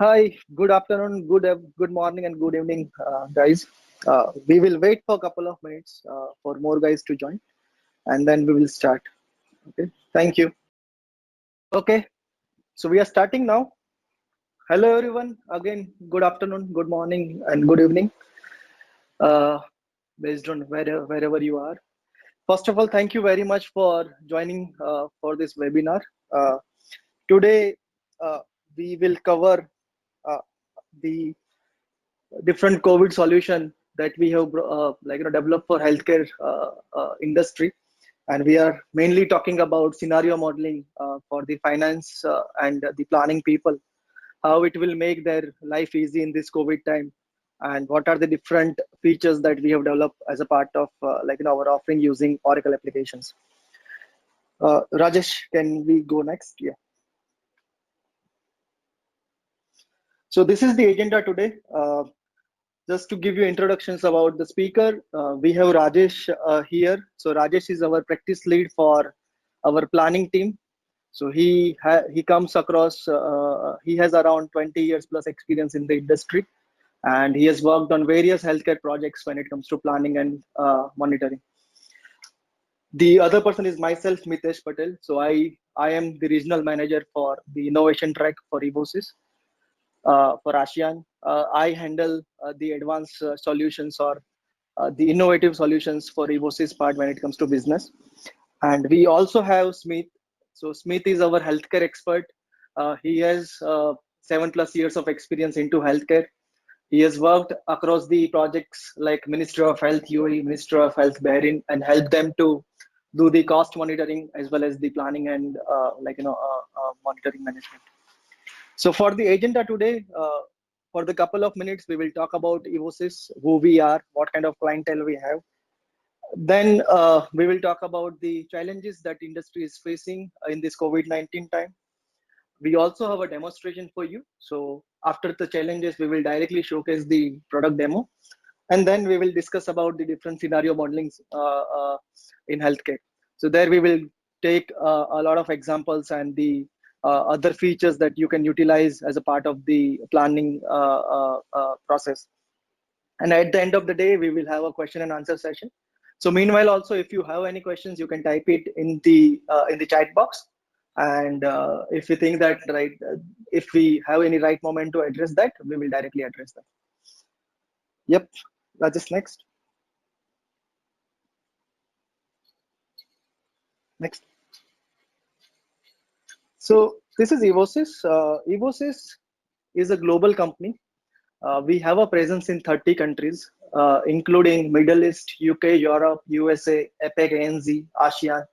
Hi, good afternoon, good morning, and good evening, guys. We will wait for a couple of minutes for more guys to join, and then we will start. Okay, thank you. Okay, so we are starting now. Hello, everyone. Again, good afternoon, good morning, and good evening, uh, based on wherever you are. First of all, thank you very much for joining for this webinar. Uh, Today, uh, we will cover uh, the different COVID solution that we have developed for healthcare industry, and we are mainly talking about scenario modeling for the finance and the planning people, how it will make their life easy in this COVID time, and what are the different features that we have developed as a part of our offering using Oracle applications. Rajesh, can we go next? Yeah. So this is the agenda today. Just to give you introductions about the speaker, we have Rajesh here. So Rajesh is our practice lead for our planning team. So he comes across. He has around 20 years plus experience in the industry, and he has worked on various healthcare projects when it comes to planning and monitoring. The other person is myself, Mitesh Patel. So I am the regional manager for the innovation track for Evosys for ASEAN. I handle the advanced solutions or the innovative solutions for Evosys part when it comes to business. And we also have Smith. So Smith is our healthcare expert. He has 7+ years of experience into healthcare. He has worked across the projects like Ministry of Health UAE, Ministry of Health Bahrain, and helped them to do the cost monitoring as well as the planning and monitoring management. So for the agenda today, for the couple of minutes, we will talk about Evosys, who we are, what kind of clientele we have. Then we will talk about the challenges that industry is facing in this COVID-19 time. We also have a demonstration for you. So after the challenges, we will directly showcase the product demo. And then we will discuss about the different scenario modelings in healthcare. So there we will take a lot of examples and the other features that you can utilize as a part of the planning process. And at the end of the day, we will have a question and answer session. So meanwhile, also, if you have any questions, you can type it in the chat box. And if you think that if we have any right moment to address that, we will directly address that. Yep, that's just next. Next. So this is Evosys. Evosys is a global company. We have a presence in 30 countries, including Middle East, UK, Europe, USA, APEC, ANZ, ASEAN.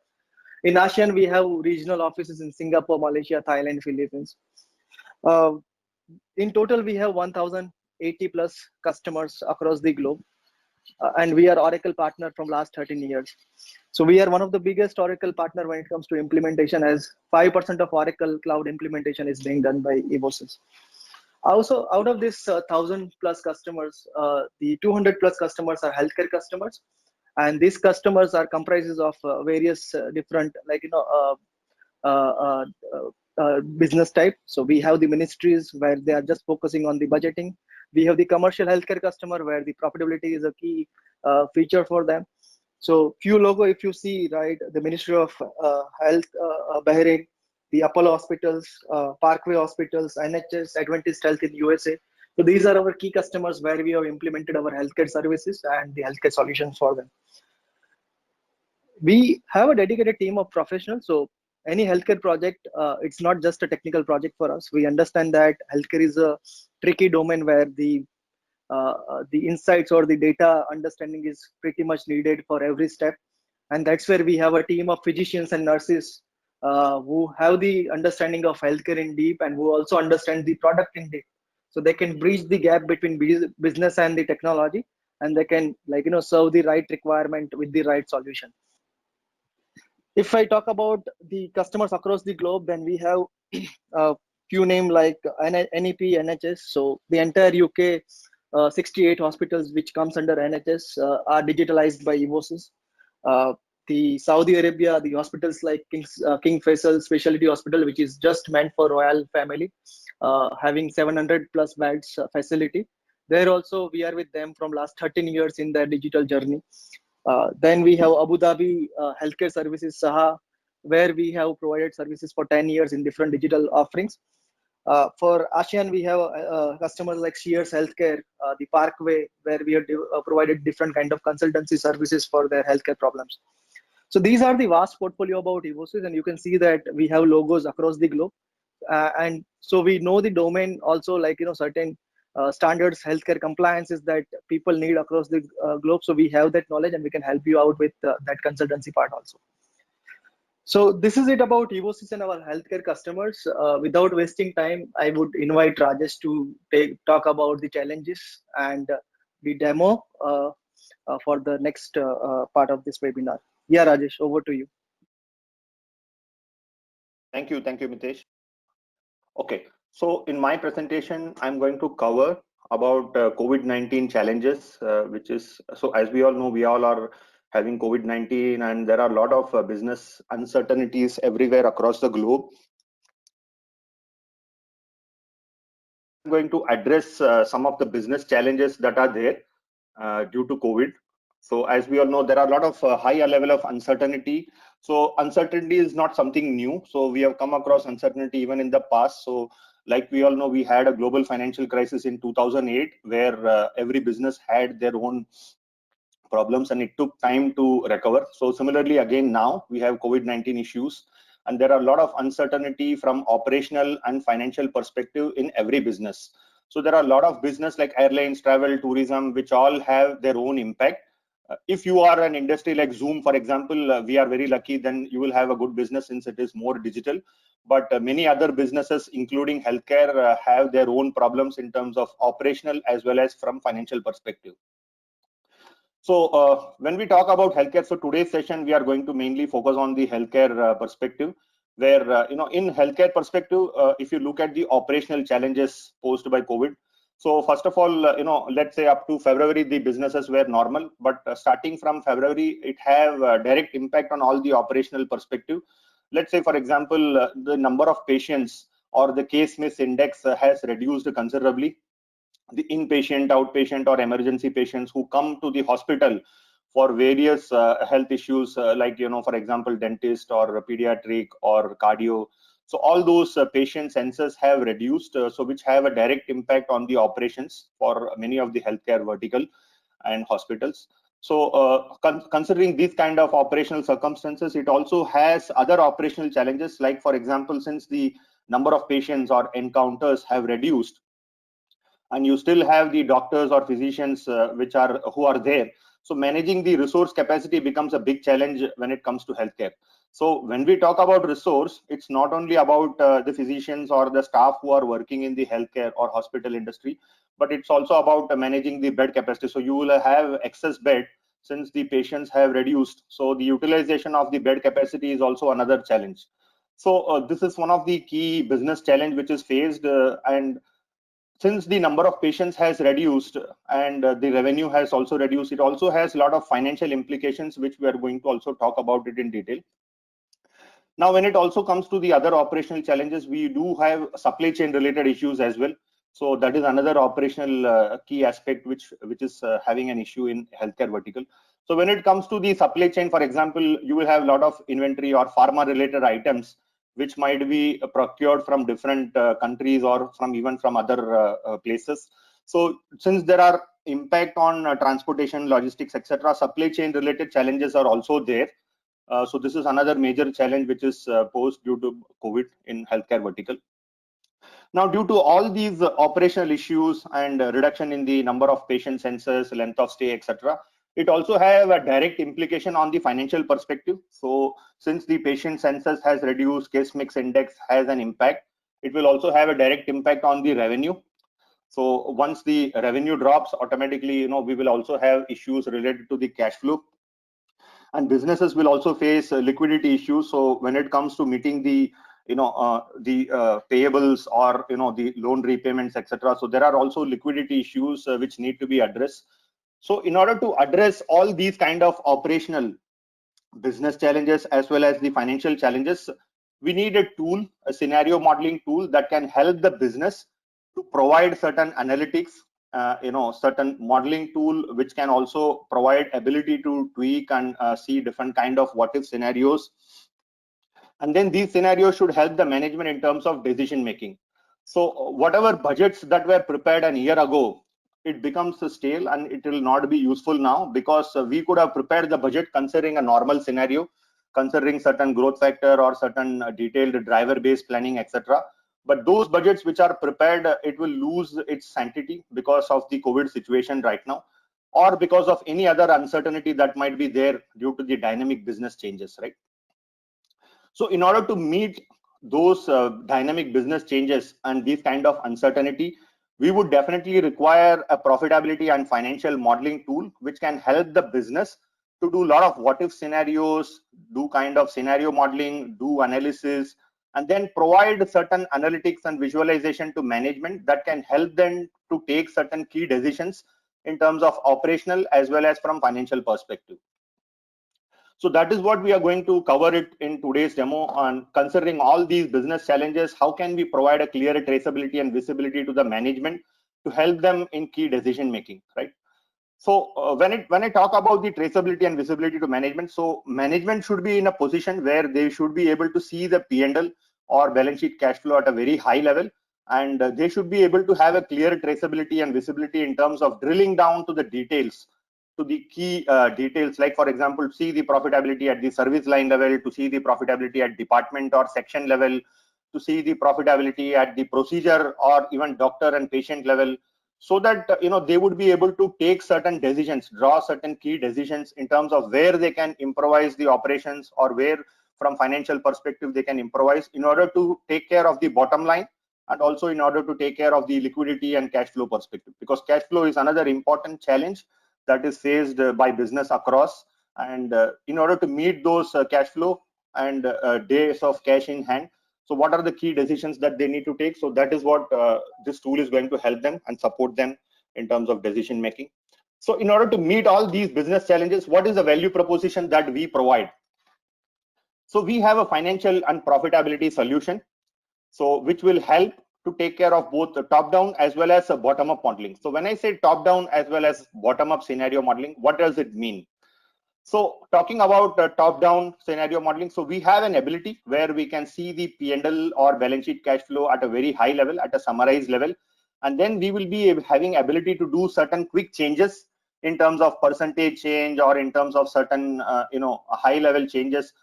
In ASEAN, we have regional offices in Singapore, Malaysia, Thailand, Philippines. Uh, in total, we have 1,080 plus customers across the globe. And we are Oracle partner from last 13 years. So we are one of the biggest Oracle partner when it comes to implementation, as 5% of Oracle cloud implementation is being done by Evosys. Also, out of this 1,000+ customers, the 200+ customers are healthcare customers, and these customers are comprises of various different uh, uh, business type. So we have the ministries where they are just focusing on the budgeting. We have the commercial healthcare customer where the profitability is a key feature for them. So few logo, if you see, right, the Ministry of Health, Bahrain, the Apollo Hospitals, Parkway Hospitals, NHS, Adventist Health in USA. So these are our key customers where we have implemented our healthcare services and the healthcare solutions for them. We have a dedicated team of professionals. So any healthcare project, it's not just a technical project for us. We understand that healthcare is a tricky domain where the insights or the data understanding is pretty much needed for every step. And that's where we have a team of physicians and nurses who have the understanding of healthcare in deep and who also understand the product in deep. So they can bridge the gap between business and the technology, and they can serve the right requirement with the right solution. If I talk about the customers across the globe, then we have a few names like NEP, NHS. So the entire UK, 68 hospitals which comes under NHS are digitalized by Evosys. the Saudi Arabia, the hospitals like King Faisal Specialty Hospital, which is just meant for royal family, having 700 plus beds facility. There also we are with them from last 13 years in their digital journey. Then we have Abu Dhabi Healthcare Services Saha, where we have provided services for 10 years in different digital offerings. For ASEAN, we have customers like Shears Healthcare, the Parkway, where we have provided different kind of consultancy services for their healthcare problems. So these are the vast portfolio about Evosys, and you can see that we have logos across the globe. And so we know the domain also, like certain standards, healthcare compliances that people need across the globe. So we have that knowledge, and we can help you out with that consultancy part also. So this is it about Evosys and our healthcare customers. Without wasting time, I would invite Rajesh to talk about the challenges and the demo for the next part of this webinar. Yeah, Rajesh, over to you. Thank you, Mitesh. Okay, so in my presentation, I'm going to cover about COVID-19 challenges, which is, so as we all know, we all are having COVID-19, and there are a lot of business uncertainties everywhere across the globe. I'm going to address some of the business challenges that are there due to COVID. So as we all know, there are a lot of higher level of uncertainty. So uncertainty is not something new. So we have come across uncertainty even in the past. So like we all know, we had a global financial crisis in 2008, where every business had their own problems and it took time to recover. So similarly, again, now we have COVID-19 issues, and there are a lot of uncertainty from operational and financial perspective in every business. So there are a lot of business like airlines, travel, tourism, which all have their own impact. If you are an industry like Zoom, for example, we are very lucky, then you will have a good business since it is more digital. But many other businesses, including healthcare, have their own problems in terms of operational as well as from financial perspective. So when we talk about healthcare, so today's session, we are going to mainly focus on the healthcare perspective, where, in healthcare perspective, if you look at the operational challenges posed by COVID. So first of all, let's say up to February, the businesses were normal, but starting from February, it have a direct impact on all the operational perspective. Let's say, for example, the number of patients or the case mix index has reduced considerably. The inpatient, outpatient, or emergency patients who come to the hospital for various health issues, like, for example, dentist or pediatric or cardio. So all those patient census have reduced, so which have a direct impact on the operations for many of the healthcare vertical and hospitals. So considering these kind of operational circumstances, it also has other operational challenges, like, for example, since the number of patients or encounters have reduced, and you still have the doctors or physicians who are there. So managing the resource capacity becomes a big challenge when it comes to healthcare. So when we talk about resource, it's not only about the physicians or the staff who are working in the healthcare or hospital industry, but it's also about managing the bed capacity. So you will have excess bed since the patients have reduced. So the utilization of the bed capacity is also another challenge. So this is one of the key business challenge which is faced, and since the number of patients has reduced and the revenue has also reduced, it also has a lot of financial implications, which we are going to also talk about it in detail. Now, when it also comes to the other operational challenges, we do have supply chain related issues as well. So that is another operational key aspect which is having an issue in healthcare vertical. So when it comes to the supply chain, for example, you will have a lot of inventory or pharma related items which might be procured from different countries or from even from other places. So since there are impact on transportation, logistics, etc., supply chain related challenges are also there. So this is another major challenge which is posed due to COVID in healthcare vertical. Now, due to all these operational issues and reduction in the number of patient census, length of stay, etc., it also have a direct implication on the financial perspective. So since the patient census has reduced, case mix index has an impact, it will also have a direct impact on the revenue. So once the revenue drops, automatically, we will also have issues related to the cash flow, and businesses will also face liquidity issues. So when it comes to meeting the payables or the loan repayments, etc., so there are also liquidity issues which need to be addressed. So in order to address all these kind of operational business challenges as well as the financial challenges, we need a tool, a scenario modeling tool that can help the business to provide certain analytics, certain modeling tool which can also provide ability to tweak and see different kind of what if scenarios. And then these scenarios should help the management in terms of decision making. So whatever budgets that were prepared a year ago, it becomes stale and it will not be useful now, because we could have prepared the budget considering a normal scenario, considering certain growth factor or certain detailed driver based planning, etc. But those budgets which are prepared, it will lose its sanctity because of the COVID situation right now, or because of any other uncertainty that might be there due to the dynamic business changes, right? So in order to meet those dynamic business changes and these kind of uncertainty, we would definitely require a profitability and financial modeling tool which can help the business to do a lot of what if scenarios, do kind of scenario modeling, do analysis, and then provide certain analytics and visualization to management that can help them to take certain key decisions in terms of operational as well as from financial perspective. So that is what we are going to cover it in today's demo on considering all these business challenges. How can we provide a clear traceability and visibility to the management to help them in key decision making, right? So when I talk about the traceability and visibility to management, so management should be in a position where they should be able to see the P&L or balance sheet cash flow at a very high level, and they should be able to have a clear traceability and visibility in terms of drilling down to the details, to the key details, like for example, see the profitability at the service line level, to see the profitability at department or section level, to see the profitability at the procedure or even doctor and patient level, so that they would be able to take certain decisions, draw certain key decisions in terms of where they can improvise the operations, or where from financial perspective they can improvise in order to take care of the bottom line, and also in order to take care of the liquidity and cash flow perspective, because cash flow is another important challenge that is faced by business across. And in order to meet those cash flow and days of cash in hand, so what are the key decisions that they need to take? So that is what this tool is going to help them and support them in terms of decision making. So in order to meet all these business challenges, what is the value proposition that we provide? So we have a financial and profitability solution, so which will help to take care of both the top down as well as bottom up modeling. So when I say top down as well as bottom up scenario modeling, what does it mean? So talking about top down scenario modeling, so we have an ability where we can see the P&L or balance sheet cash flow at a very high level, at a summarized level, and then we will be having ability to do certain quick changes in terms of percentage change, or in terms of certain high level changes,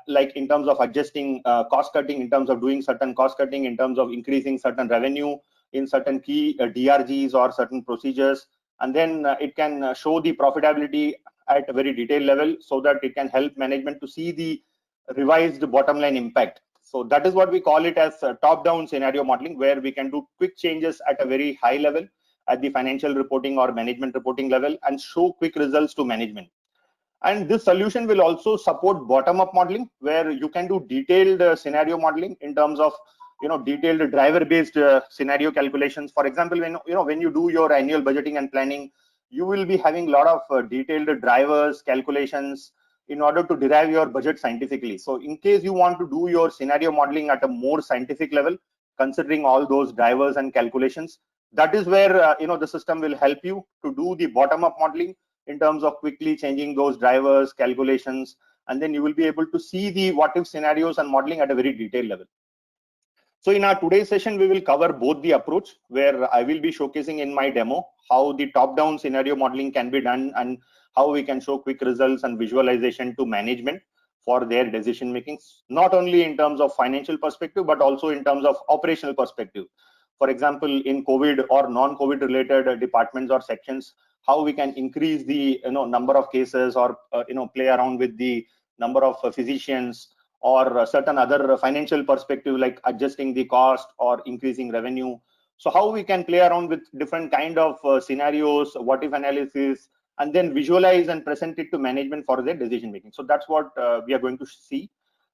like in terms of adjusting cost cutting, in terms of doing certain cost cutting, in terms of increasing certain revenue in certain key DRGs or certain procedures. And then it can show the profitability at a very detailed level, so that it can help management to see the revised bottom line impact. So that is what we call it as top-down scenario modeling, where we can do quick changes at a very high level at the financial reporting or management reporting level and show quick results to management. And this solution will also support bottom-up modeling, where you can do detailed scenario modeling in terms of detailed driver-based scenario calculations. For example, when you do your annual budgeting and planning, you will be having a lot of detailed drivers calculations in order to derive your budget scientifically. So in case you want to do your scenario modeling at a more scientific level, considering all those drivers and calculations, that is where the system will help you to do the bottom-up modeling in terms of quickly changing those drivers calculations, and then you will be able to see the what if scenarios and modeling at a very detailed level. So in our today's session, we will cover both the approach, where I will be showcasing in my demo how the top-down scenario modeling can be done and how we can show quick results and visualization to management for their decision making, not only in terms of financial perspective, but also in terms of operational perspective. For example, in COVID or non-COVID related departments or sections, how we can increase the number of cases, or play around with the number of physicians, or certain other financial perspective like adjusting the cost or increasing revenue. So how we can play around with different kind of scenarios, what if analysis, and then visualize and present it to management for their decision making. So that's what we are going to see.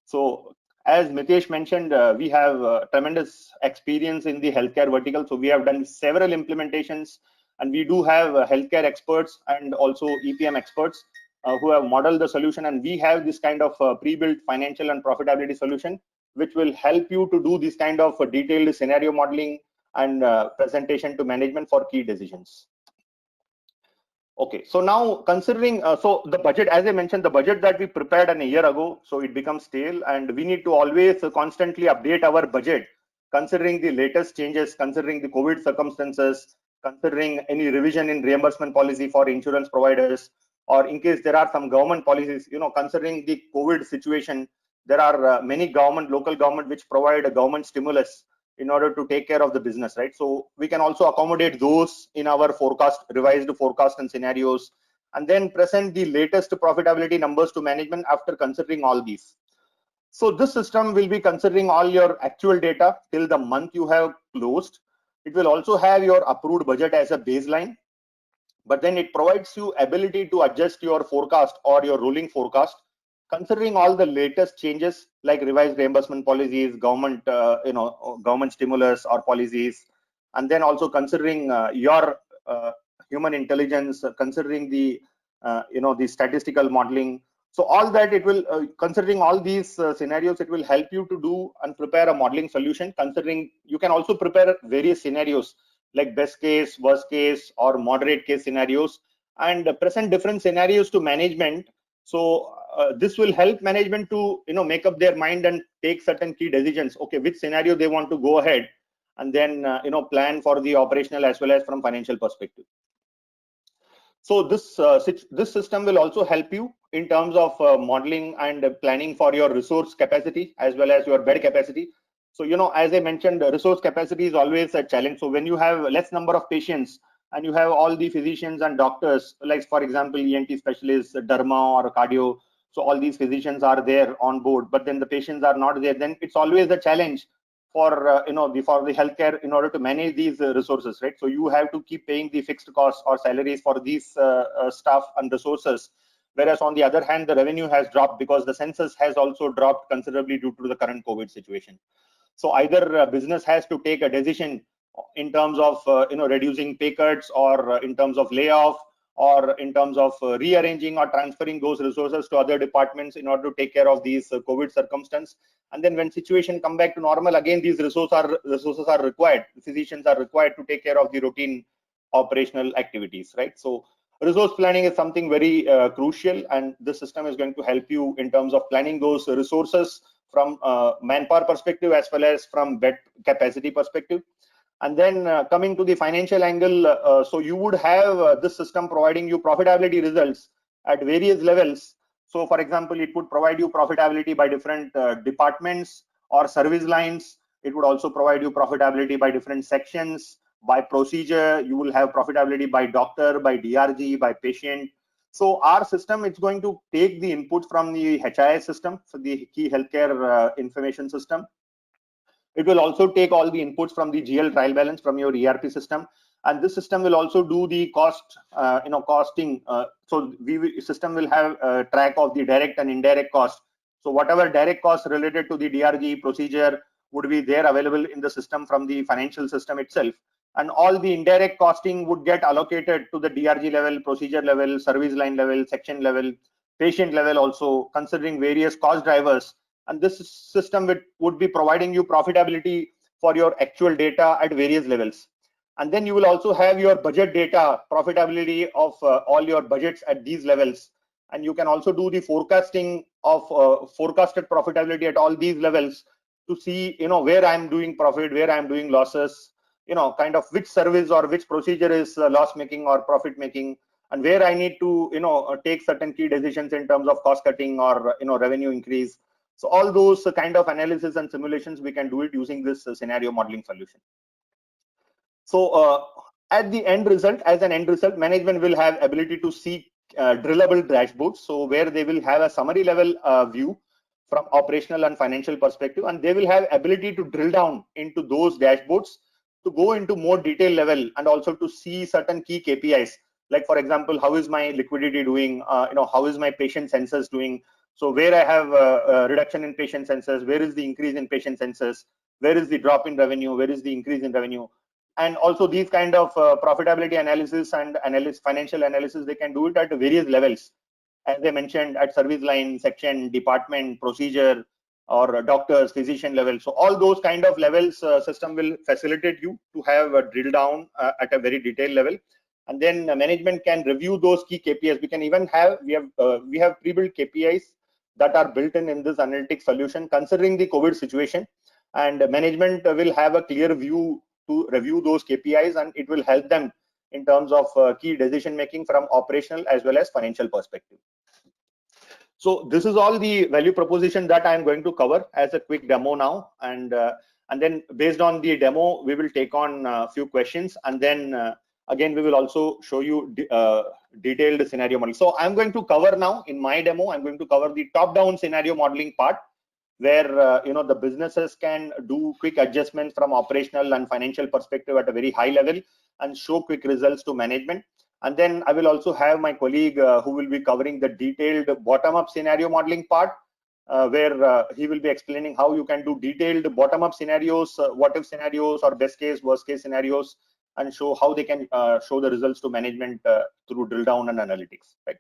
So as Mitesh mentioned, we have tremendous experience in the healthcare vertical. So we have done several implementations, and we do have healthcare experts and also EPM experts. who have modeled the solution, and we have this kind of pre-built financial and profitability solution, which will help you to do this kind of detailed scenario modeling and presentation to management for key decisions. Okay, so now considering, so the budget, as I mentioned, the budget that we prepared a year ago, so it becomes stale, and we need to always constantly update our budget, considering the latest changes, considering the COVID circumstances, considering any revision in reimbursement policy for insurance providers, or in case there are some government policies, considering the COVID situation, there are many government, local government, which provide a government stimulus in order to take care of the business, right? So we can also accommodate those in our forecast, revised forecast and scenarios, and then present the latest profitability numbers to management after considering all these. So this system will be considering all your actual data till the month you have closed. It will also have your approved budget as a baseline, but then it provides you ability to adjust your forecast or your rolling forecast considering all the latest changes like revised reimbursement policies, government government stimulus or policies, and then also considering your human intelligence, considering the the statistical modeling. So all that, it will considering all these scenarios, it will help you to do and prepare a modeling solution. Considering you can also prepare various scenarios like best case, worst case, or moderate case scenarios, and present different scenarios to management. So this will help management to make up their mind and take certain key decisions. Okay, which scenario they want to go ahead, and then plan for the operational as well as from financial perspective. So this system will also help you in terms of modeling and planning for your resource capacity as well as your bed capacity. So as I mentioned, resource capacity is always a challenge. So when you have less number of patients and you have all the physicians and doctors, like for example ENT specialists, derma or cardio, so all these physicians are there on board, but then the patients are not there, then it's always a challenge for for the healthcare in order to manage these resources, right? So you have to keep paying the fixed costs or salaries for these staff and resources, whereas on the other hand the revenue has dropped because the census has also dropped considerably due to the current COVID situation. So either business has to take a decision in terms of reducing pay cuts, or in terms of layoff, or in terms of rearranging or transferring those resources to other departments in order to take care of these COVID circumstance. And then when situation come back to normal, again these resources are required. Physicians are required to take care of the routine operational activities, right? So resource planning is something very crucial, and this system is going to help you in terms of planning those resources from manpower perspective as well as from bed capacity perspective. And then coming to the financial angle, so you would have this system providing you profitability results at various levels. So for example, it would provide you profitability by different departments or service lines. It would also provide you profitability by different sections, by procedure. You will have profitability by doctor, by DRG, by patient. So our system, it's going to take the input from the HIS system, so the key healthcare information system. It will also take all the inputs from the GL trial balance from your ERP system, and this system will also do the cost, costing. So system will have a track of the direct and indirect cost. So whatever direct costs related to the DRG procedure would be there available in the system from the financial system itself, and all the indirect costing would get allocated to the DRG level, procedure level, service line level, section level, patient level also, considering various cost drivers. And this system would be providing you profitability for your actual data at various levels. And then you will also have your budget data, profitability of all your budgets at these levels. And you can also do the forecasting of forecasted profitability at all these levels to see where I'm doing profit, where I'm doing losses, kind of which service or which procedure is loss making or profit making, and where I need to take certain key decisions in terms of cost cutting or revenue increase. So all those kind of analysis and simulations, we can do it using this scenario modeling solution. So at the end result, as an end result, management will have ability to see drillable dashboards. So where they will have a summary level view from operational and financial perspective, and they will have ability to drill down into those dashboards to go into more detailed level, and also to see certain key KPIs. Like for example, how is my liquidity doing? How is my patient census doing? So where I have a reduction in patient census, where is the increase in patient census, where is the drop in revenue, where is the increase in revenue? And also these kind of profitability analysis and financial analysis, they can do it at various levels. as I mentioned, at service line, section, department, procedure, or doctors, physician level. So all those kind of levels, system will facilitate you to have a drill down at a very detailed level. And then management can review those key KPIs. We can even have, we have pre-built KPIs that are built in this analytics solution considering the COVID situation. And management will have a clear view to review those KPIs, and it will help them in terms of key decision making from operational as well as financial perspective. So this is all the value proposition that I'm going to cover as a quick demo now, and then based on the demo, we will take on a few questions, and then again we will also show you detailed scenario model. So I'm going to cover now in my demo. I'm going to cover the top-down scenario modeling part, where the businesses can do quick adjustments from operational and financial perspective at a very high level and show quick results to management. And then I will also have my colleague who will be covering the detailed bottom-up scenario modeling part, where he will be explaining how you can do detailed bottom-up scenarios, what-if scenarios or best case, worst case scenarios, and show how they can show the results to management through drill down and analytics. Right.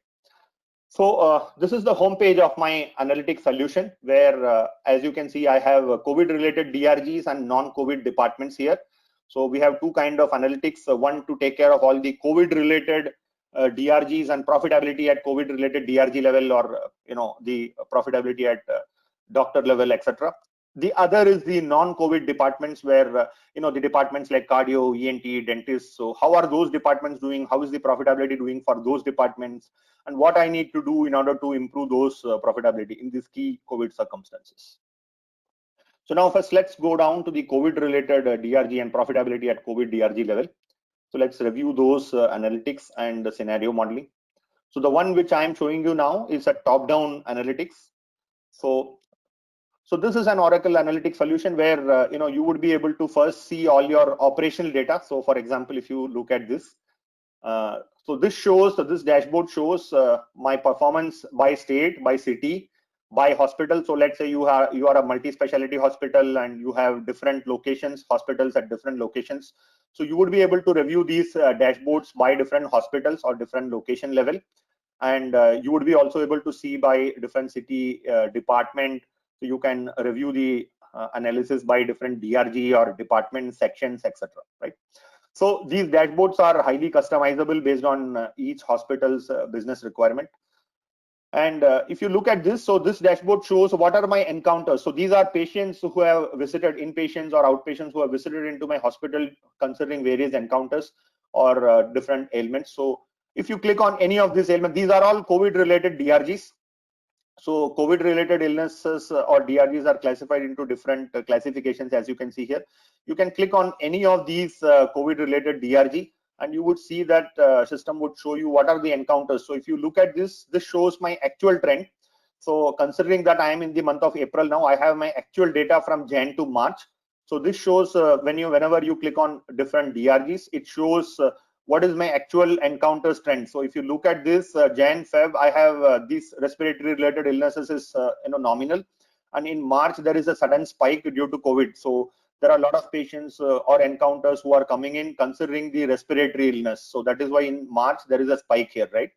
So this is the homepage of my analytics solution, where as you can see, I have COVID-related DRGs and non-COVID departments here. So we have two kind of analytics, one to take care of all the COVID-related DRGs and profitability at COVID-related DRG level, or the profitability at doctor level, etc. The other is the non-COVID departments, where the departments like cardio, ENT, dentists. So how are those departments doing? How is the profitability doing for those departments? And what I need to do in order to improve those profitability in these key COVID circumstances. So now first let's go down to the COVID related DRG and profitability at COVID DRG level. So let's review those analytics and scenario modeling. So the one which I am showing you now is a top-down analytics. So this is an Oracle Analytics solution where you would be able to first see all your operational data. So for example, if you look at this, so this dashboard shows my performance by state, by city, by hospital. So let's say you are a multi-specialty hospital and you have different locations, hospitals at different locations. So you would be able to review these dashboards by different hospitals or different location level, and you would be also able to see by different city department. So you can review the analysis by different DRG or department sections, etc. Right. So these dashboards are highly customizable based on each hospital's business requirement. And if you look at this, so this dashboard shows what are my encounters. So these are patients who have visited, inpatients or outpatients who have visited into my hospital considering various encounters or different ailments. So if you click on any of these ailments, these are all COVID related DRGs. So COVID related illnesses or DRGs are classified into different classifications, as you can see here. You can click on any of these COVID related DRG, and you would see that system would show you what are the encounters. So if you look at this shows my actual trend. So considering that I am in the month of April now, I have my actual data from Jan to March. So this shows whenever you click on different DRGs, it shows what is my actual encounters trend. So if you look at this Jan, Feb, I have these respiratory related illnesses is nominal, and in March there is a sudden spike due to COVID. So there are a lot of patients or encounters who are coming in considering the respiratory illness. So that is why in March there is a spike here, right?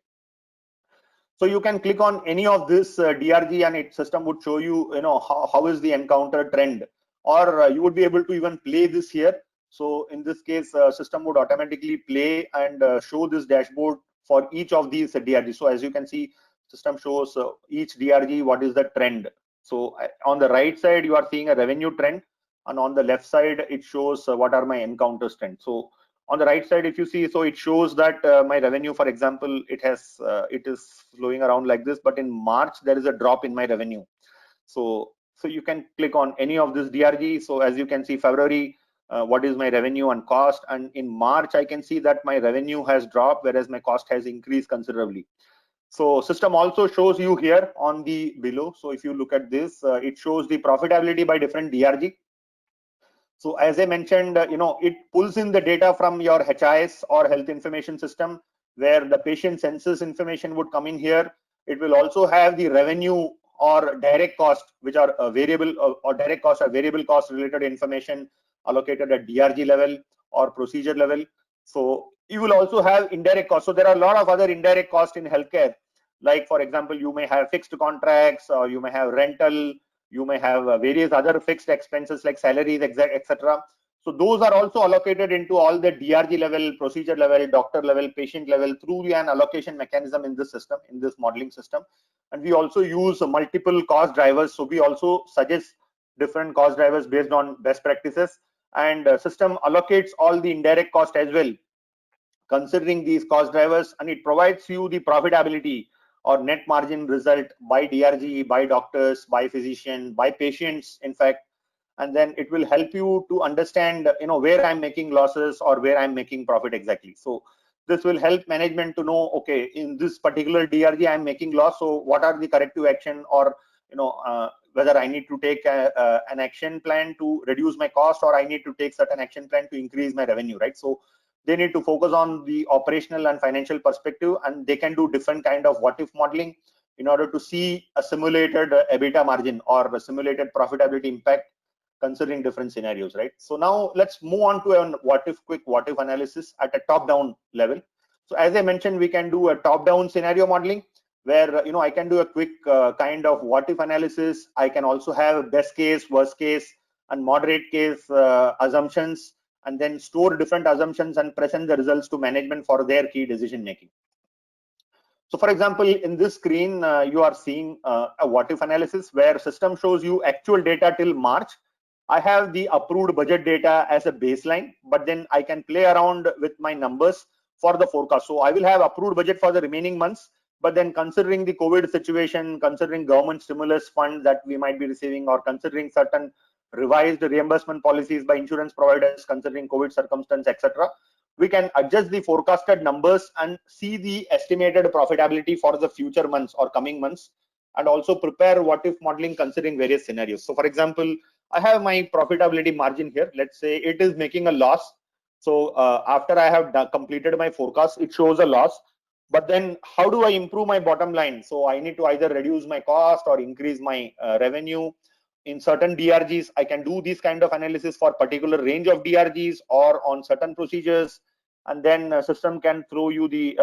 So you can click on any of this DRG and its system would show you, how is the encounter trend, or you would be able to even play this here. So in this case, system would automatically play and show this dashboard for each of these DRG. So as you can see, system shows each DRG what is the trend. So on the right side, you are seeing a revenue trend, and on the left side, it shows what are my encounters trend. So on the right side, if you see, so it shows that my revenue, for example, it is flowing around like this, but in March there is a drop in my revenue. So you can click on any of this DRG. So as you can see, February, what is my revenue and cost, and in March I can see that my revenue has dropped, whereas my cost has increased considerably. So system also shows you here on the below. So if you look at this, it shows the profitability by different DRG. So as I mentioned, it pulls in the data from your HIS or health information system, where the patient census information would come in here. It will also have the revenue or direct cost, which are variable or direct cost or variable cost related information allocated at DRG level or procedure level. So you will also have indirect cost. So there are a lot of other indirect costs in healthcare, Like for example, you may have fixed contracts, or you may have rental, you may have various other fixed expenses like salaries, etc. So those are also allocated into all the DRG level, procedure level, doctor level, patient level through an allocation mechanism in this system, in this modeling system. And we also use multiple cost drivers. So we also suggest different cost drivers based on best practices, and system allocates all the indirect cost as well, considering these cost drivers, and it provides you the profitability or net margin result by DRG, by doctors, by physician, by patients, in fact. And then it will help you to understand, where I'm making losses or where I'm making profit exactly. So this will help management to know, okay, in this particular DRG I'm making loss, so what are the corrective action, or whether I need to take an action plan to reduce my cost, or I need to take certain action plan to increase my revenue, right? So they need to focus on the operational and financial perspective, and they can do different kind of what if modeling in order to see a simulated EBITDA margin or a simulated profitability impact considering different scenarios, right? So now let's move on to a quick what if analysis at a top down level. So as I mentioned, we can do a top down scenario modeling where I can do a quick kind of what if analysis. I can also have best case, worst case, and moderate case assumptions, and then store different assumptions and present the results to management for their key decision making. So for example, in this screen, you are seeing a what if analysis where system shows you actual data till March. I have the approved budget data as a baseline, but then I can play around with my numbers for the forecast. So I will have approved budget for the remaining months, but then considering the COVID situation, considering government stimulus fund that we might be receiving, or considering certain revised reimbursement policies by insurance providers, considering COVID circumstance, etc., we can adjust the forecasted numbers and see the estimated profitability for the future months or coming months, and also prepare what if modeling considering various scenarios. So for example, I have my profitability margin here. Let's say it is making a loss. So after I have completed my forecast, it shows a loss. But then how do I improve my bottom line? So I need to either reduce my cost or increase my revenue. In certain DRGs, I can do this kind of analysis for particular range of DRGs or on certain procedures, and then system can throw you the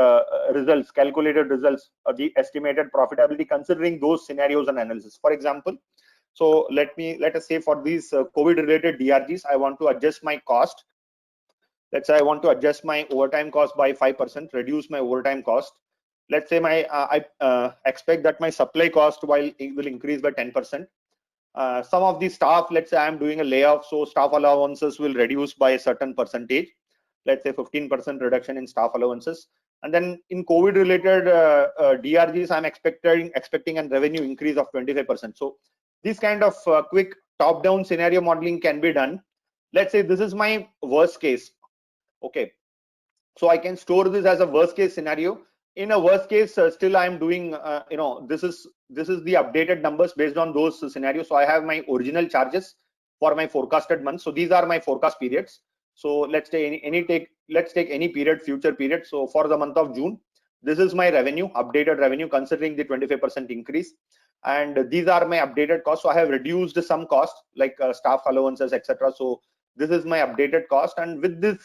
results, calculated results, the estimated profitability considering those scenarios and analysis. For example, so let us say for these COVID related DRGs, I want to adjust my cost. Let's say I want to adjust my overtime cost by 5%, reduce my overtime cost. Let's say I expect that my supply cost will increase by 10%. Some of the staff, let's say I'm doing a layoff, so staff allowances will reduce by a certain percentage. Let's say 15% reduction in staff allowances. And then in COVID related DRGs, I'm expecting a revenue increase of 25%. So this kind of quick top down scenario modeling can be done. Let's say this is my worst case. Okay, so I can store this as a worst case scenario. In a worst case, still I'm doing this is the updated numbers based on those scenarios. So I have my original charges for my forecasted months. So these are my forecast periods. So let's take any period, future period. So for the month of June, this is my revenue, updated revenue considering the 25% increase, and these are my updated costs. So I have reduced some costs like staff allowances, etc. So this is my updated cost, and with this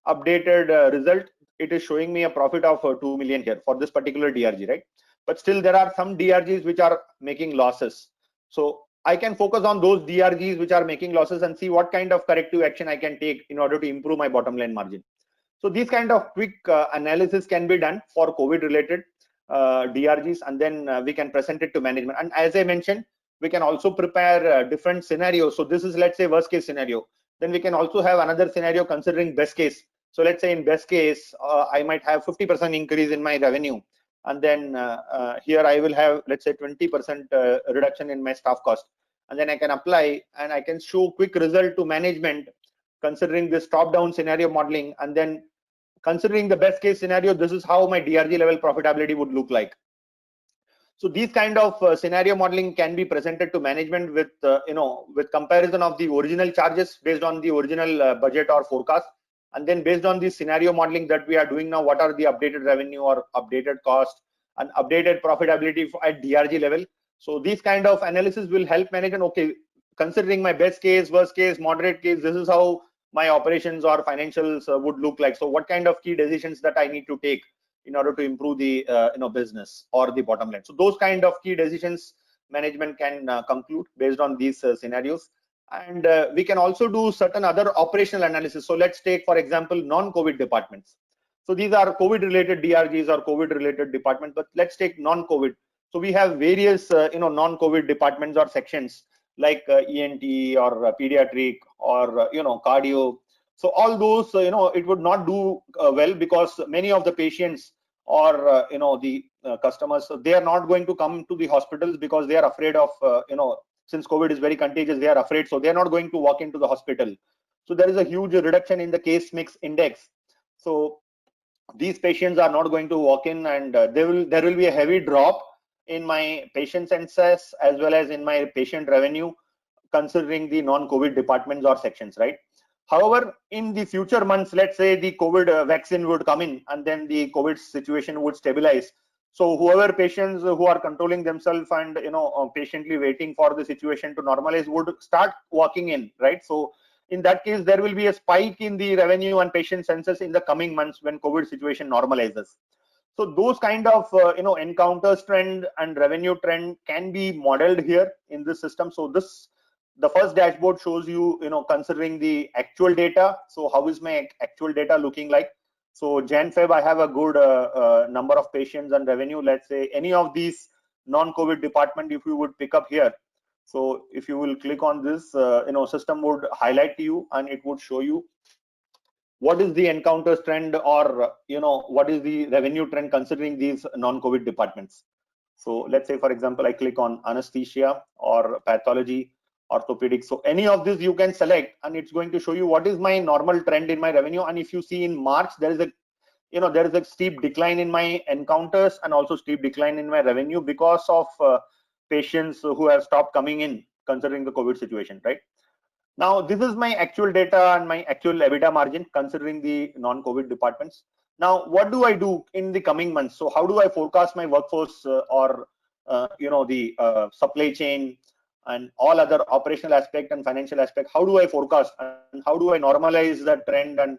updated result, it is showing me a profit of 2 million here for this particular DRG, right? But still there are some DRGs which are making losses. So I can focus on those DRGs which are making losses and see what kind of corrective action I can take in order to improve my bottom line margin. So these kind of quick analysis can be done for COVID related DRGs, and then we can present it to management. And as I mentioned, we can also prepare different scenarios. So this is, let's say, worst case scenario. Then we can also have another scenario considering best case. So let's say in best case, I might have 50% increase in my revenue, and then here I will have, let's say, 20% reduction in my staff cost, and then I can apply and I can show quick result to management considering this top-down scenario modeling, and then considering the best case scenario, this is how my DRG level profitability would look like. So these kind of scenario modeling can be presented to management with with comparison of the original charges based on the original budget or forecast, and then based on the scenario modeling that we are doing now, what are the updated revenue or updated cost and updated profitability at DRG level. So these kind of analysis will help management. Okay, considering my best case, worst case, moderate case, this is how my operations or financials would look like. So what kind of key decisions that I need to take in order to improve the business or the bottom line. So those kind of key decisions management can conclude based on these scenarios. And we can also do certain other operational analysis. So let's take, for example, non-COVID departments. So these are COVID related DRGs or COVID related departments, but let's take non-COVID. So we have various non-COVID departments or sections like ENT or pediatric or cardio. So all those it would not do well, because many of the patients or the customers, they are not going to come to the hospitals because they are afraid of since COVID is very contagious, they are afraid, so they are not going to walk into the hospital. So there is a huge reduction in the case mix index. So these patients are not going to walk in, and there will be a heavy drop in my patient census as well as in my patient revenue, considering the non-COVID departments or sections, right? However, in the future months, let's say the COVID vaccine would come in and then the COVID situation would stabilize. So whoever patients who are controlling themselves and patiently waiting for the situation to normalize would start walking in, right? So in that case, there will be a spike in the revenue and patient census in the coming months when COVID situation normalizes. So those kind of encounters trend and revenue trend can be modeled here in this system. So the first dashboard shows you considering the actual data. So how is my actual data looking like? So Jan Feb, I have a good number of patients and revenue. Let's say any of these non-COVID department, if you would pick up here. So if you will click on this, system would highlight to you and it would show you what is the encounters trend, or what is the revenue trend considering these non-COVID departments. So let's say, for example, I click on anesthesia or pathology, orthopedics. So any of this you can select and it's going to show you what is my normal trend in my revenue. And if you see in March, there is a steep decline in my encounters and also steep decline in my revenue because of patients who have stopped coming in considering the COVID situation, right? Now, this is my actual data and my actual EBITDA margin considering the non-COVID departments. Now, what do I do in the coming months? So how do I forecast my workforce or the supply chain and all other operational aspect and financial aspect? How do I forecast and how do I normalize that trend, and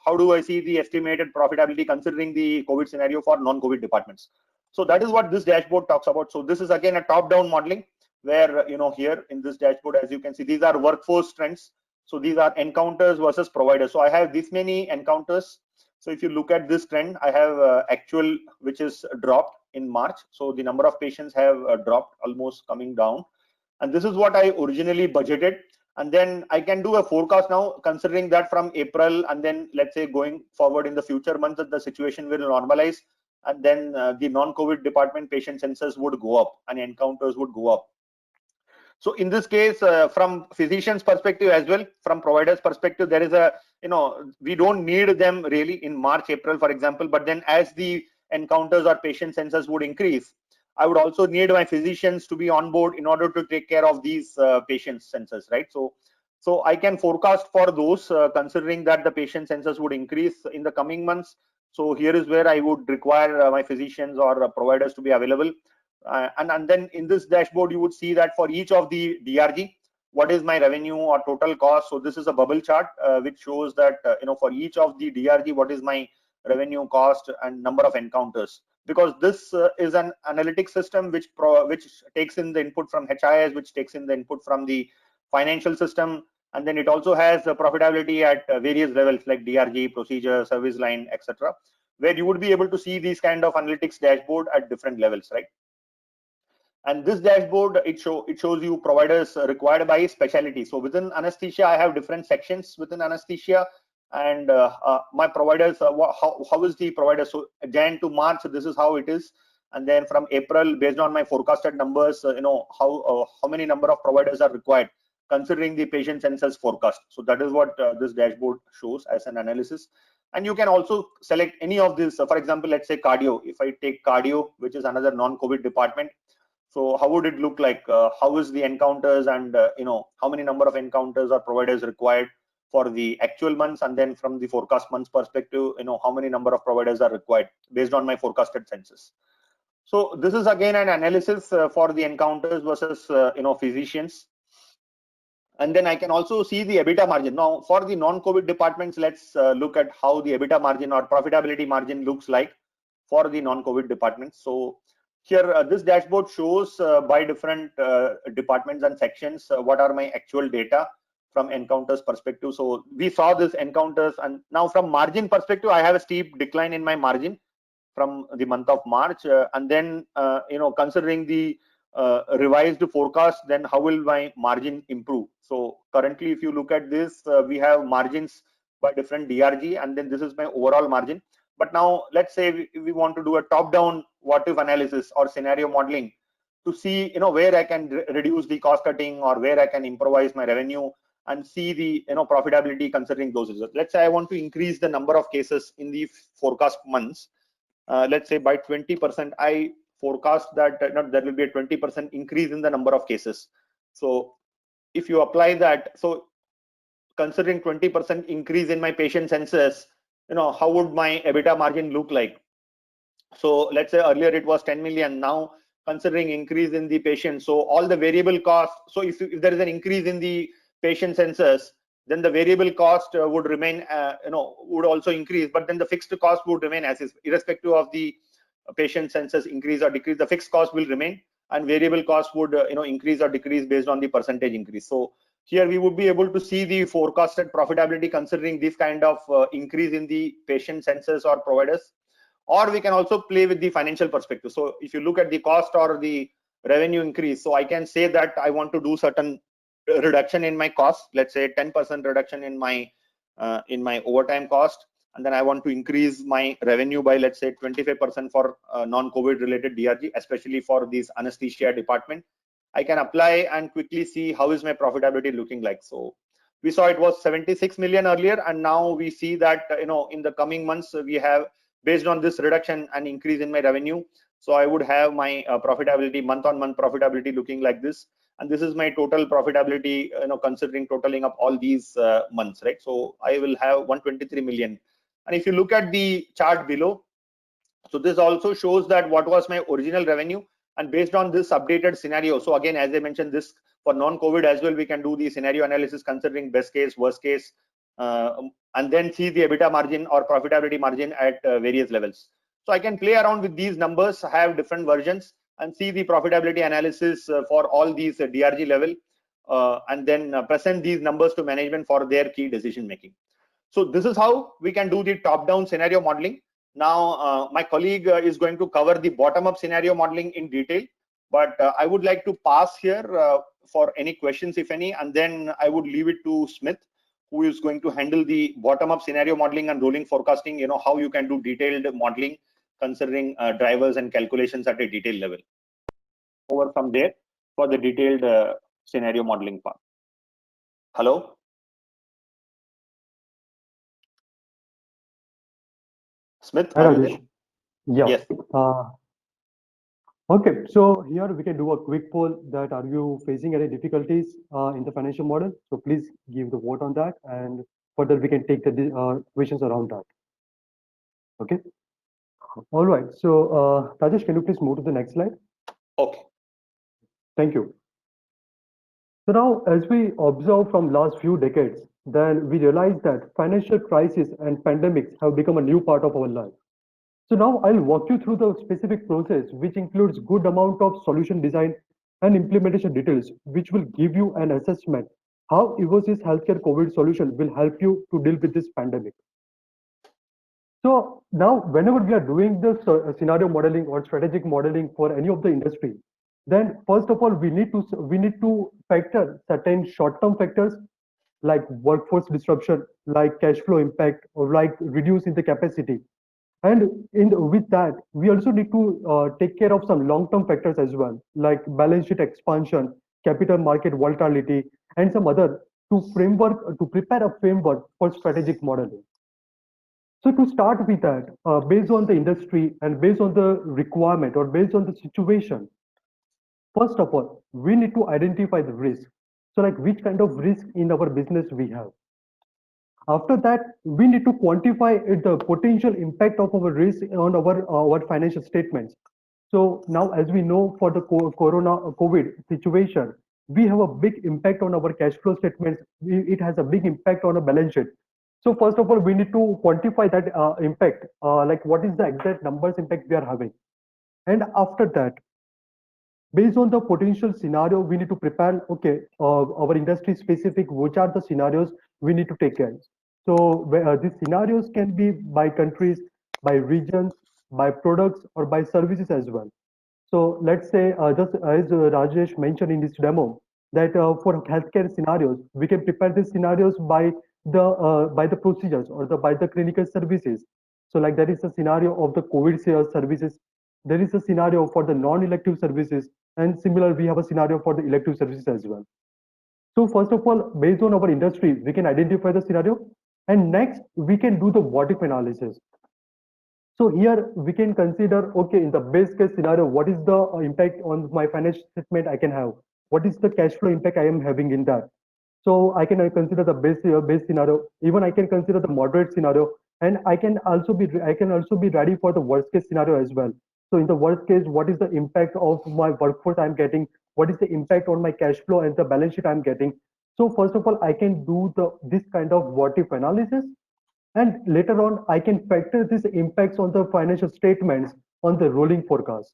how do I see the estimated profitability considering the COVID scenario for non-COVID departments? So that is what this dashboard talks about. So this is again a top-down modeling, where here in this dashboard, as you can see, these are workforce trends. So these are encounters versus providers. So I have this many encounters. So if you look at this trend, I have actual, which is dropped in March. So the number of patients have dropped, almost coming down. And this is what I originally budgeted. And then I can do a forecast now, considering that from April, and then let's say going forward in the future months, that the situation will normalize. And then the non-COVID department patient census would go up and encounters would go up. So in this case, from physicians' perspective as well, from providers' perspective, there is a, we don't need them really in March, April, for example, but then as the encounters or patient census would increase, I would also need my physicians to be on board in order to take care of these patient census, right? So I can forecast for those, considering that the patient census would increase in the coming months. So here is where I would require my physicians or providers to be available. And then in this dashboard, you would see that for each of the DRG, what is my revenue or total cost. So this is a bubble chart which shows that for each of the DRG, what is my revenue, cost, and number of encounters. Because this is an analytic system which takes in the input from HIS, which takes in the input from the financial system, and then it also has profitability at various levels like DRG, procedure, service line, etc., where you would be able to see these kind of analytics dashboard at different levels, right? And this dashboard, it shows you providers required by specialty. So within anesthesia, I have different sections within anesthesia, and my providers, how is the provider? So Jan to March, this is how it is, and then from April, based on my forecasted numbers, how many number of providers are required considering the patient census forecast. So that is what this dashboard shows as an analysis. And you can also select any of this. For example, let's say cardio. If I take cardio, which is another non-COVID department, so how would it look like? How is the encounters, and how many number of encounters or providers required for the actual months, and then from the forecast months perspective, how many number of providers are required based on my forecasted census. So this is again an analysis for the encounters versus physicians. And then I can also see the EBITDA margin. Now for the non-COVID departments, let's look at how the EBITDA margin or profitability margin looks like. for the non-COVID departments. So here, this dashboard shows by different departments and sections what are my actual data from encounters perspective. So we saw this encounters, and now from margin perspective, I have a steep decline in my margin from the month of March, and then considering the revised forecast, then how will my margin improve? So currently, if you look at this, we have margins by different DRG, and then this is my overall margin. But now let's say we want to do a top-down what-if analysis or scenario modeling to see where I can reduce the cost cutting or where I can improvise my revenue and see the profitability considering those results. Let's say I want to increase the number of cases in the forecast months. Let's say by 20%, I forecast that there will be a 20% increase in the number of cases. So if you apply that, so considering 20% increase in my patient census, how would my EBITDA margin look like? So let's say earlier it was 10 million. Now considering increase in the patient, so all the variable costs. So if there is an increase in the patient census, then the variable cost would remain, would also increase, but then the fixed cost would remain as is, irrespective of the patient census increase or decrease. The fixed cost will remain, and variable cost would increase or decrease based on the percentage increase. So here we would be able to see the forecasted profitability considering this kind of increase in the patient census or providers. Or we can also play with the financial perspective. So if you look at the cost or the revenue increase, so I can say that I want to do certain reduction in my cost, let's say 10% reduction in my overtime cost, and then I want to increase my revenue by, let's say, 25% for non-COVID related DRG, especially for this anesthesia department. I can apply and quickly see how is my profitability looking like. So we saw it was 76 million earlier, and now we see that in the coming months we have, based on this reduction and increase in my revenue, so I would have my profitability, month-on-month profitability looking like this. And this is my total profitability, considering totaling up all these months, right? So I will have 123 million. And if you look at the chart below, so this also shows that what was my original revenue, and based on this updated scenario. So again, as I mentioned, this for non-COVID as well, we can do the scenario analysis considering best case, worst case, and then see the EBITDA margin or profitability margin at various levels. So I can play around with these numbers, have different versions, and see the profitability analysis for all these DRG level, and then present these numbers to management for their key decision making. So this is how we can do the top-down scenario modeling. Now my colleague is going to cover the bottom-up scenario modeling in detail, but I would like to pass here for any questions, if any, and then I would leave it to Smith, who is going to handle the bottom-up scenario modeling and rolling forecasting, how you can do detailed modeling considering drivers and calculations at a detailed level. Over from there for the detailed scenario modeling part. Hello? Smith, Hi, Rajesh. Yeah. Yes. Okay, so here we can do a quick poll that are you facing any difficulties in the financial model? So please give the vote on that, and further we can take the questions around that. Okay. All right. So Rajesh, can you please move to the next slide? Okay. Thank you. So now, as we observe from last few decades, then we realize that financial crisis and pandemics have become a new part of our life. So now I'll walk you through the specific process, which includes good amount of solution design and implementation details, which will give you an assessment how Evosys Healthcare COVID solution will help you to deal with this pandemic. So now, whenever we are doing this scenario modeling or strategic modeling for any of the industry, then first of all we need to factor certain short-term factors like workforce disruption, like cash flow impact, or like reducing the capacity. And with that, we also need to take care of some long-term factors as well, like balance sheet expansion, capital market volatility, and some other to prepare a framework for strategic modeling. So to start with that, based on the industry and based on the requirement or based on the situation, first of all, we need to identify the risk. So like which kind of risk in our business we have. After that, we need to quantify the potential impact of our risk on our financial statements. So now, as we know, for the COVID situation, we have a big impact on our cash flow statements. It has a big impact on a balance sheet. So first of all, we need to quantify that impact, like what is the exact numbers impact we are having. And after that, based on the potential scenario, we need to prepare, okay, our industry specific, which are the scenarios we need to take care. So these scenarios can be by countries, by regions, by products, or by services as well. So let's say, just as Rajesh mentioned in this demo, that for healthcare scenarios, we can prepare these scenarios by the procedures or by the clinical services. So like that is a scenario of the COVID services. There is a scenario for the non-elective services, and similar we have a scenario for the elective services as well. So first of all, based on our industry, we can identify the scenario, and next we can do the what if analysis. So here we can consider, okay, in the best case scenario, what is the impact on my financial statement I can have? What is the cash flow impact I am having in that? So I can consider the base scenario. Even I can consider the moderate scenario, and I can also be ready for the worst case scenario as well. So in the worst case, what is the impact of my workforce I'm getting? What is the impact on my cash flow and the balance sheet I'm getting? So first of all, I can do this kind of what if analysis, and later on, I can factor these impacts on the financial statements on the rolling forecast.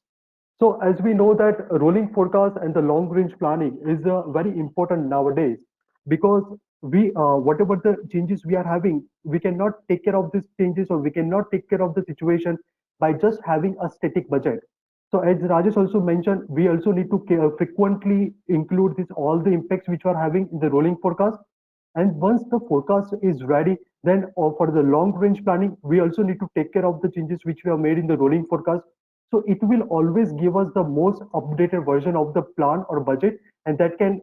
So as we know that rolling forecast and the long range planning is very important nowadays, because whatever the changes we are having, we cannot take care of these changes, or we cannot take care of the situation by just having a static budget. So as Rajesh also mentioned, we also need to frequently include this all the impacts which we are having in the rolling forecast. And once the forecast is ready, then for the long range planning, we also need to take care of the changes which we have made in the rolling forecast. So it will always give us the most updated version of the plan or budget, and that can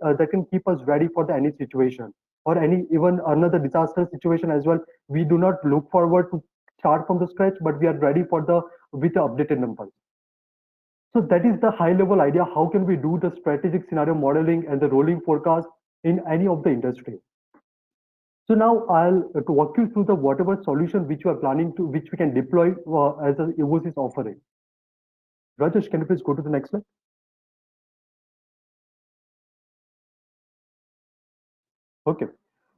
keep us ready for any situation or any even another disaster situation as well. We do not look forward to start from the scratch, but we are ready for the with the updated numbers. So that is the high level idea. How can we do the strategic scenario modeling and the rolling forecast in any of the industry? So now I'll to walk you through the whatever solution which we are planning to, which we can deploy as a EVOS is offering. Rajesh, can you please go to the next slide? Okay.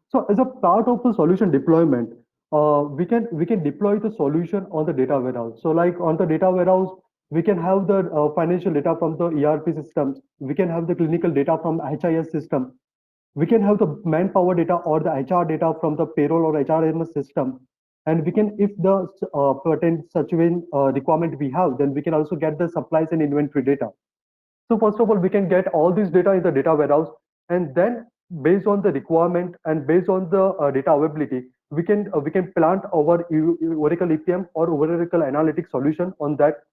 So as a part of the solution deployment, we can deploy the solution on the data warehouse. So like on the data warehouse, we can have the financial data from the ERP systems. We can have the clinical data from HIS system. We can have the manpower data or the HR data from the payroll or HRMS system. And we can, if the pertain such requirement we have, then we can also get the supplies and inventory data. So first of all, we can get all this data in the data warehouse, and then based on the requirement and based on the data availability, we can plant our Oracle EPM or Oracle Analytics solution on that,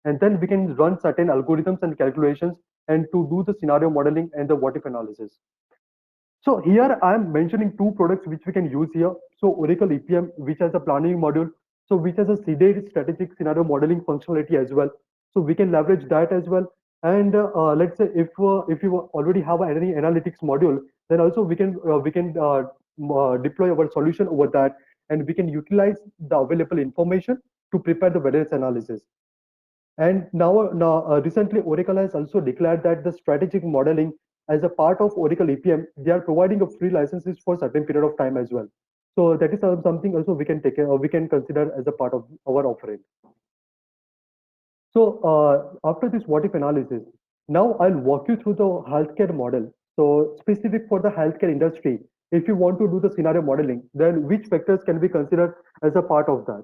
and then we can run certain algorithms and calculations and to do the scenario modeling and the what if analysis. So here I am mentioning two products which we can use here. So Oracle EPM, which has a planning module, so which has a seeded strategic scenario modeling functionality as well. So we can leverage that as well. And let's say if you already have any analytics module, then also we can deploy our solution over that, and we can utilize the available information to prepare the variance analysis. And now recently, Oracle has also declared that the strategic modeling as a part of Oracle EPM, they are providing a free licenses for certain period of time as well. So that is something also we can take care, or we can consider as a part of our offering. So after this what if analysis, now I'll walk you through the healthcare model. So specific for the healthcare industry, if you want to do the scenario modeling, then which factors can be considered as a part of that?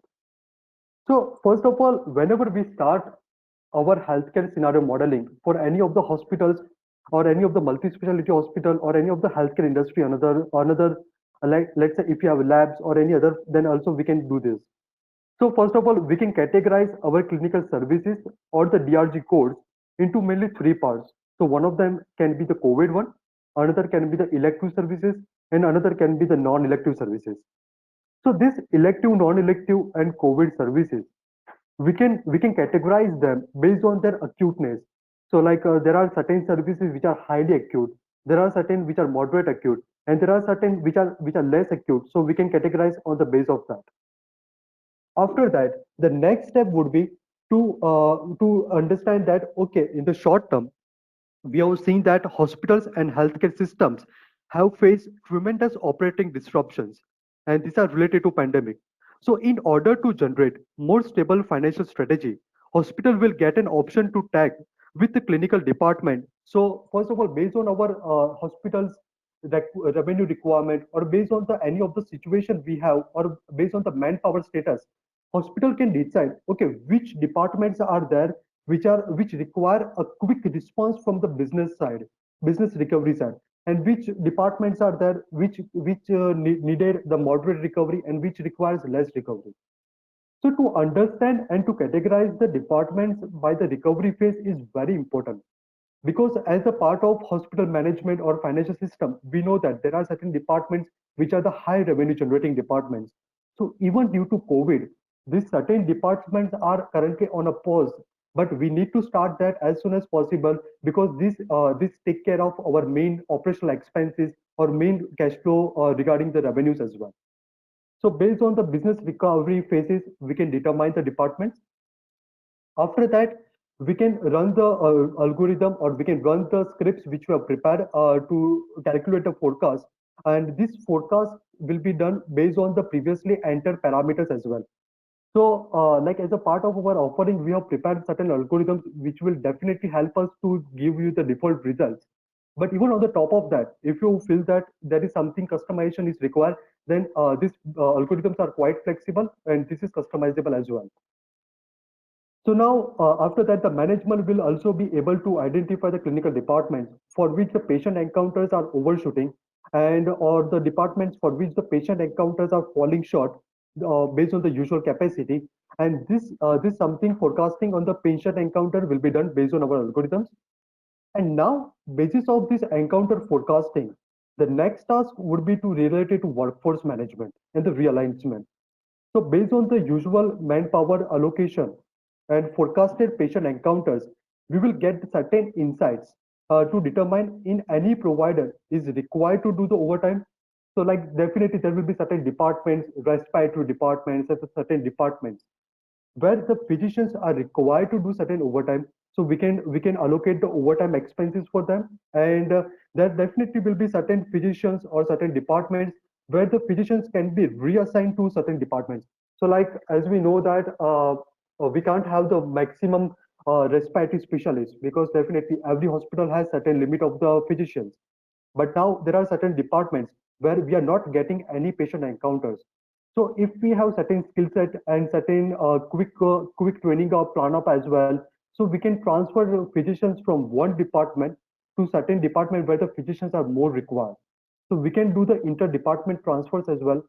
So first of all, whenever we start our healthcare scenario modeling for any of the hospitals or any of the multi-specialty hospital or any of the healthcare industry, another like let's say if you have labs or any other, then also we can do this. So first of all, we can categorize our clinical services or the DRG codes into mainly three parts. So one of them can be the COVID one, another can be the elective services, and another can be the non-elective services. So this elective, non-elective, and COVID services, we can categorize them based on their acuteness. So like there are certain services which are highly acute, there are certain which are moderate acute, and there are certain which are less acute. So we can categorize on the base of that. After that, the next step would be to understand that okay, in the short term, we have seen that hospitals and healthcare systems have faced tremendous operating disruptions. and these are related to pandemic. So in order to generate more stable financial strategy, hospital will get an option to tag with the clinical department. So first of all, based on our hospitals revenue requirement, or based on the any of the situation we have, or based on the manpower status, hospital can decide, okay, which departments are there which require a quick response from the business side, business recovery side, and which departments are there which needed the moderate recovery and which requires less recovery. So to understand and to categorize the departments by the recovery phase is very important, because as a part of hospital management or financial system, we know that there are certain departments which are the high revenue generating departments. So even due to COVID, these certain departments are currently on a pause, but we need to start that as soon as possible, because this take care of our main operational expenses or main cash flow regarding the revenues as well. So based on the business recovery phases, we can determine the departments. After that, we can run the algorithm, or we can run the scripts which we have prepared to calculate a forecast. And this forecast will be done based on the previously entered parameters as well. So, like as a part of our offering, we have prepared certain algorithms which will definitely help us to give you the default results. But even on the top of that, if you feel that there is something customization is required, then these algorithms are quite flexible and this is customizable as well. So now, after that, the management will also be able to identify the clinical departments for which the patient encounters are overshooting, and or the departments for which the patient encounters are falling short based on the usual capacity. And this something forecasting on the patient encounter will be done based on our algorithms. And now, basis of this encounter forecasting, the next task would be to relate it to workforce management and the realignment. So based on the usual manpower allocation and forecasted patient encounters, we will get certain insights to determine in any provider is required to do the overtime. So like definitely there will be certain departments, respiratory departments, and certain departments where the physicians are required to do certain overtime. So we can allocate the overtime expenses for them, and there definitely will be certain physicians or certain departments where the physicians can be reassigned to certain departments. So like as we know that we can't have the maximum respiratory specialists, because definitely every hospital has certain limit of the physicians. But now there are certain departments where we are not getting any patient encounters. So if we have certain skill set and certain quick training or plan up as well, so we can transfer physicians from one department to certain department where the physicians are more required. So we can do the inter-department transfers as well.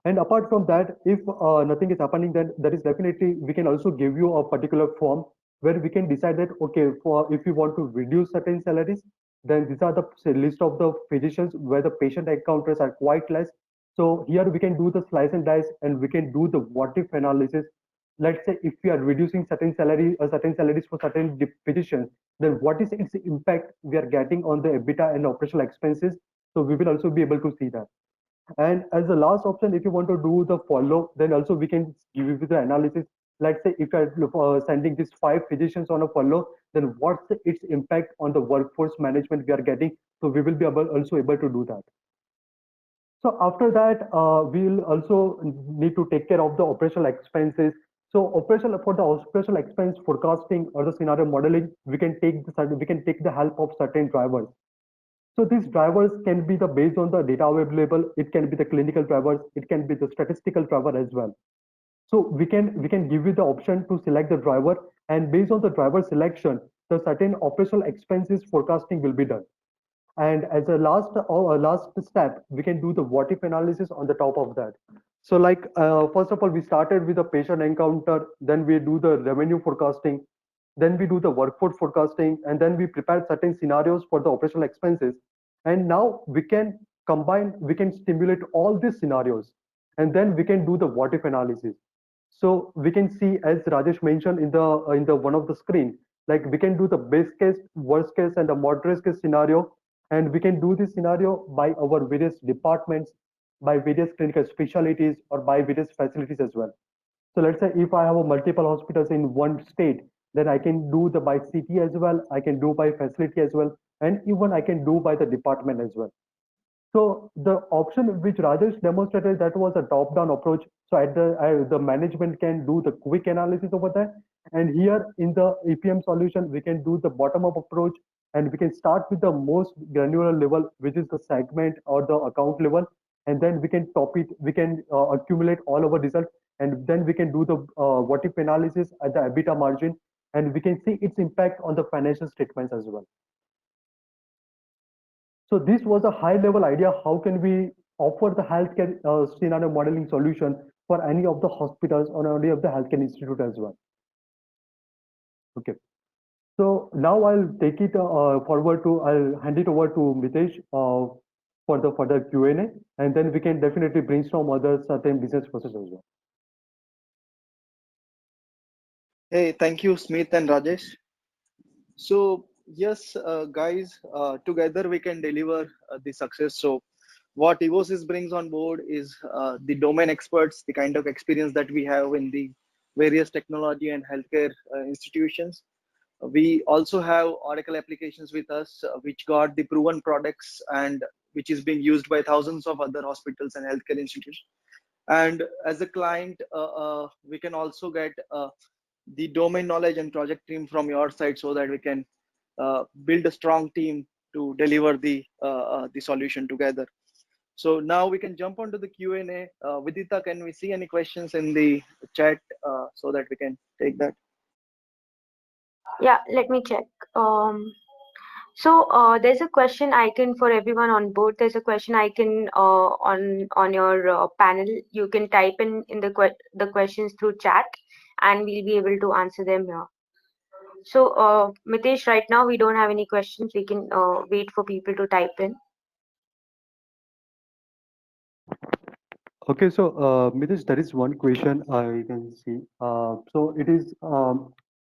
And apart from that, if nothing is happening, then that is definitely we can also give you a particular form where we can decide that okay, for if you want to reduce certain salaries, then these are the list of the physicians where the patient encounters are quite less. So here we can do the slice and dice, and we can do the what if analysis. Let's say if we are reducing certain salaries for certain physicians, then what is its impact we are getting on the EBITDA and operational expenses. So we will also be able to see that. And as the last option, if you want to do the follow, then also we can give you the analysis. Let's say if you're sending these 5 physicians on a follow, then what's its impact on the workforce management we are getting? So we will be also able to do that. So after that, we'll also need to take care of the operational expenses. So operational for the operational expense forecasting or the scenario modeling, we can take the help of certain drivers. So these drivers can be the based on the data available. It can be the clinical drivers. It can be the statistical driver as well. So we can give you the option to select the driver, and based on the driver selection, the certain operational expenses forecasting will be done. And as a last step, we can do the what if analysis on the top of that. So like first of all, we started with the patient encounter, then we do the revenue forecasting, then we do the workforce forecasting, and then we prepare certain scenarios for the operational expenses. And now we can stimulate all these scenarios, and then we can do the what if analysis. So we can see, as Rajesh mentioned in the one of the screen, like we can do the best case, worst case, and the moderate case scenario, and we can do this scenario by our various departments, by various clinical specialties, or by various facilities as well. So let's say if I have a multiple hospitals in one state, then I can do the by city as well, I can do by facility as well, and even I can do by the department as well. So the option which Rajesh demonstrated, that was a top-down approach. So at the management can do the quick analysis over there, and here in the EPM solution we can do the bottom-up approach, and we can start with the most granular level, which is the segment or the account level, and then we can top it. We can accumulate all our results, and then we can do the what if analysis at the EBITDA margin, and we can see its impact on the financial statements as well. So this was a high level idea. How can we offer the healthcare scenario modeling solution for any of the hospitals or any of the healthcare institute as well? Okay. So now I'll take it I'll hand it over to Mitesh for the further Q&A, and then we can definitely brainstorm other certain business processes as well. Hey, thank you, Smith and Rajesh. So yes, guys, together we can deliver the success. So what Evosys brings on board is the domain experts, the kind of experience that we have in the various technology and healthcare institutions. We also have Oracle applications with us, which got the proven products and which is being used by thousands of other hospitals and healthcare institutions. And as a client, we can also get the domain knowledge and project team from your side, so that we can build a strong team to deliver the solution together. So now we can jump onto the Q&A. Vidita, can we see any questions in the chat so that we can take that? Yeah, let me check. So there's a question icon for everyone on board. There's a question icon on your panel. You can type in the questions through chat, and we'll be able to answer them here. So Mitesh, right now we don't have any questions. We can wait for people to type in. Okay, so Mitesh, there is one question I can see. So it is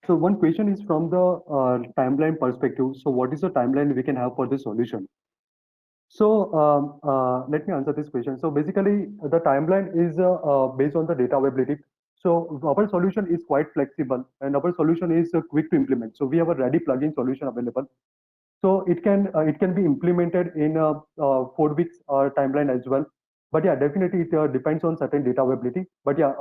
so one question is from the timeline perspective. So what is the timeline we can have for this solution? So let me answer this question. So basically, the timeline is based on the data availability. So our solution is quite flexible, and our solution is quick to implement. So we have a ready plugin solution available. So it can be implemented in 4 weeks timeline as well. But yeah, definitely it depends on certain data availability. But yeah,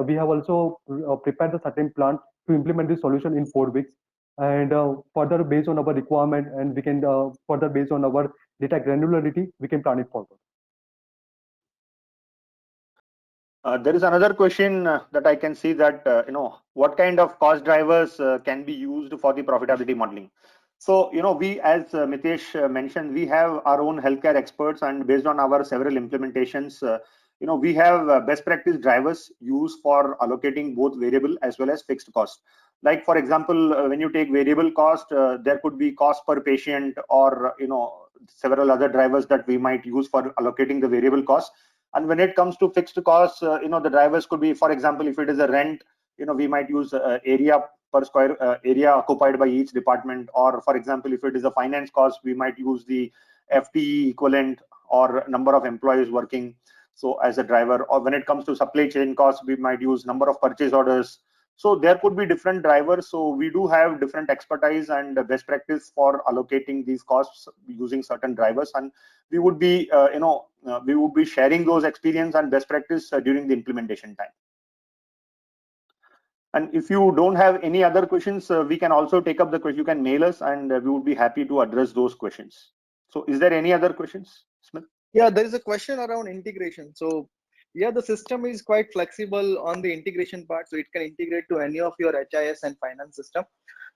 we have also prepared a certain plan to implement this solution in 4 weeks, and further based on our requirement, and we can further based on our data granularity, we can plan it forward. There is another question that I can see that what kind of cost drivers can be used for the profitability modeling. So we, as Mitesh mentioned, we have our own healthcare experts, and based on our several implementations, we have best practice drivers used for allocating both variable as well as fixed cost. Like for example, when you take variable cost, there could be cost per patient, or several other drivers that we might use for allocating the variable cost. And when it comes to fixed costs, the drivers could be, for example, if it is a rent, we might use area per square area occupied by each department, or for example, if it is a finance cost, we might use the FTE equivalent or number of employees working, so as a driver. Or when it comes to supply chain costs, we might use number of purchase orders. So there could be different drivers. So we do have different expertise and best practice for allocating these costs using certain drivers, and we would be we would be sharing those experience and best practice during the implementation time. And if you don't have any other questions, we can also take up the question. You can mail us, and we would be happy to address those questions. So is there any other questions, Smith? Yeah, there is a question around integration. So yeah, the system is quite flexible on the integration part, so it can integrate to any of your HIS and finance system.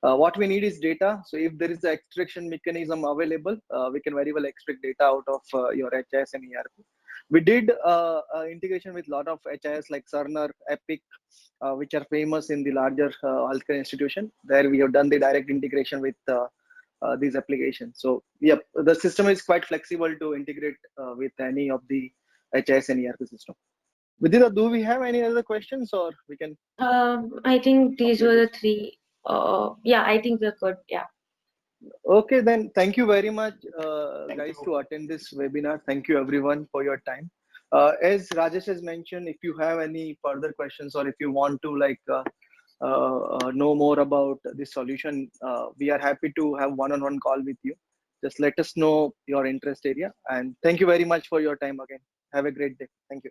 What we need is data. So if there is an extraction mechanism available, we can very well extract data out of your HIS and ERP. We did integration with a lot of HIS like Cerner, Epic, which are famous in the larger healthcare institution. There we have done the direct integration with these applications. So yeah, the system is quite flexible to integrate with any of the HIS and ERP system. Vidita, do we have any other questions, or we can? I think these were the three. Yeah, I think we're good. Yeah. Okay, then thank you very much, guys, to attend this webinar. Thank you everyone for your time. As Rajesh has mentioned, if you have any further questions, or if you want to know more about this solution, we are happy to have one-on-one call with you. just let us know your interest area. And thank you very much for your time again. Have a great day. Thank you.